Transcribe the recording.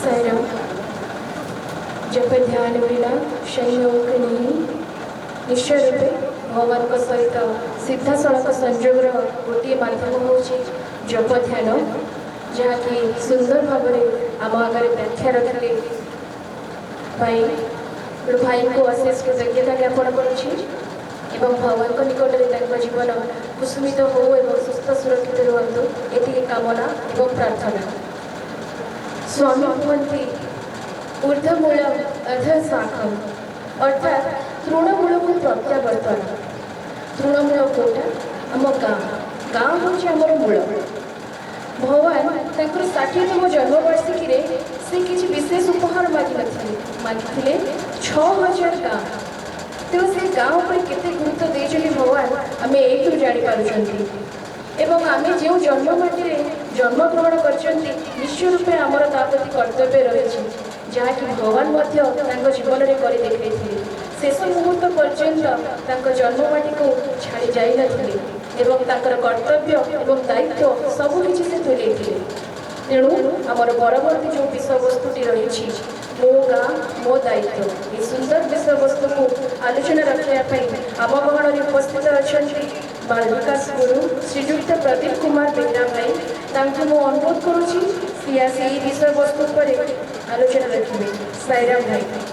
साईराम। जब ध्यान बिना संयोग नहीं निश्चय रूपे भगवान सहित सीधा सड़क संजोगर गोटे मध्यम हूँ जप ध्यान, जहाँकि सुंदर भाव आम आगे व्याख्या रखिले भाई को अशेष कृतज्ञता ज्ञापन करुँची एवं भगवान को निकट में जीवन कुसुमित हो एवं सुस्थ सुरक्षित रुहतु ये कामना एवं प्रार्थना। स्वामी कहते ऊर्धमूल अधशाखम अर्थात तृणमूल को प्रत्यावर्तन। तृणमूल कोटा आम गाँ हूँ आमर मूल। भगवान 60तम जन्मवार्षिकी से किसी विशेष उपहार मागिले 6000 गाँ। तो से गाँव पर केते गुरुत्व देते भगवान आम यू जापार एवं आम जो जन्ममाटी जन्मग्रहण कर निश्चय रूपे आमर ताप्रति कर्तव्य रही जहाँकि भगवान जीवन में कर देखते शेष मुहूर्त पर्यंत जन्ममाटी को छाड़ी जाई नथिले एवं कर्तव्य एवं दायित्व सबकि से तुले। तेणु आमर परवर्ती जो विषय वस्तुटी रही मो गाँ मो दायित्व ये सुंदर विषय वस्तु को आलोचना रखापी आम गहन में उपस्थित अच्छा बाल विकास गुरु श्रीजुक्त प्रदीप कुमार बेहरा भाई मुझे अनुरोध करुँची सी विषय वस्तु पर आलोचना रखिए। साईराम भाई।